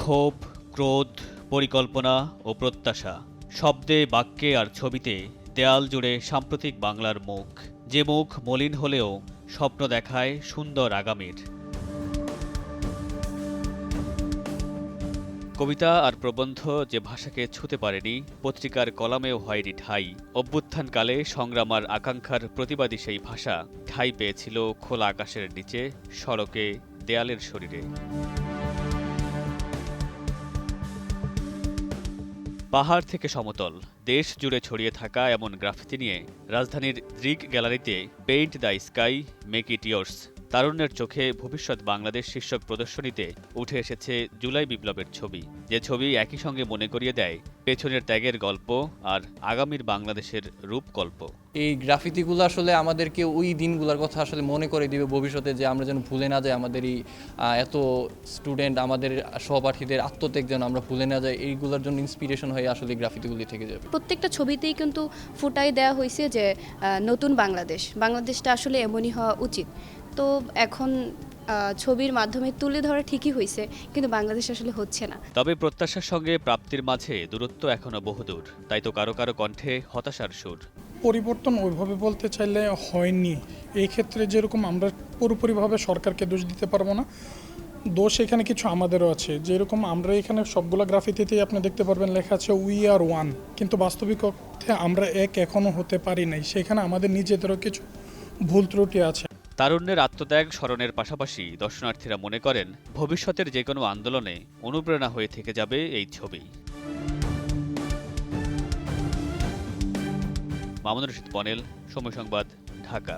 ক্ষোভ, ক্রোধ, পরিকল্পনা ও প্রত্যাশা, শব্দে, বাক্যে আর ছবিতে দেয়াল জুড়ে সাম্প্রতিক বাংলার মুখ, যে মুখ মলিন হলেও স্বপ্ন দেখায় সুন্দর আগামীর। কবিতা আর প্রবন্ধ যে ভাষাকে ছুঁতে পারেনি, পত্রিকার কলামেও হয়নি ঠাঁই, অভ্যুত্থানকালে সংগ্রাম আর আকাঙ্ক্ষার প্রতিবাদী সেই ভাষা ঠাঁই পেয়েছিল খোলা আকাশের নিচে, সড়কে, দেয়ালের শরীরে। পাহাড় থেকে সমতল, দেশ জুড়ে ছড়িয়ে থাকা এমন গ্রাফিতি নিয়ে রাজধানীর দৃক গ্যালারিতে paint the sky, make it yours, তারুণ্যের চোখে ভবিষ্যৎ বাংলাদেশ শীর্ষক প্রদর্শনীতে উঠে এসেছে জুলাই বিপ্লবের ছবি, যে ছবি একই সঙ্গে মনে করিয়ে দেয় পেছনের ত্যাগের গল্প আর আগামীর বাংলাদেশের রূপকল্প। এই গ্রাফিতিগুলো আসলে আমাদেরকে ওই দিনগুলোর কথা আসলে মনে করে দিবে ভবিষ্যতে, যে আমরা যেন ভুলে না যাই আমাদের এই এত স্টুডেন্ট, আমাদের সহপাঠীদের আত্মত্যাগ যেন আমরা ভুলে না যাই। এইগুলোর জন্য ইন্সপিরেশন হয়ে আসলে গ্রাফিতিগুলি থেকে যাবে। প্রত্যেকটা ছবিতেই কিন্তু ফুটাই দেওয়া হয়েছে যে নতুন বাংলাদেশটা আসলে এমনই হওয়া উচিত। তো এখন ছবির মাধ্যমে তুলে ধরা ঠিকই হয়েছে, কিন্তু বাংলাদেশ আসলে হচ্ছে না। তবে প্রত্যাশার সঙ্গে প্রাপ্তির মাঝে দূরত্ব এখনো বহুদূর, তাই তো কারো কারো কণ্ঠে হতাশার সুর। পরিবর্তন ওইভাবে বলতে চাইলে হয়নি। এই ক্ষেত্রে যেরকম আমরা পুরোপুরিভাবে সরকারকে দোষ দিতে পারবো না, দোষ এখানে কিছু আমাদেরও আছে। যেরকম আমরা এখানে সবগুলো গ্রাফিতিতেই আপনি দেখতে পারবেন লেখা আছে উই আর ওয়ান, কিন্তু বাস্তবিক অর্থে আমরা এক এখনও হতে পারি নাই। সেখানে আমাদের নিজেদেরও কিছু ভুল ত্রুটি আছে। তারুণ্যের আত্মত্যাগ স্মরণের পাশাপাশি দর্শনার্থীরা মনে করেন ভবিষ্যতের যে কোনো আন্দোলনে অনুপ্রেরণা হয়ে থেকে যাবে এই ছবি। মামুনুর রশীদ পনেল, সময় সংবাদ, ঢাকা।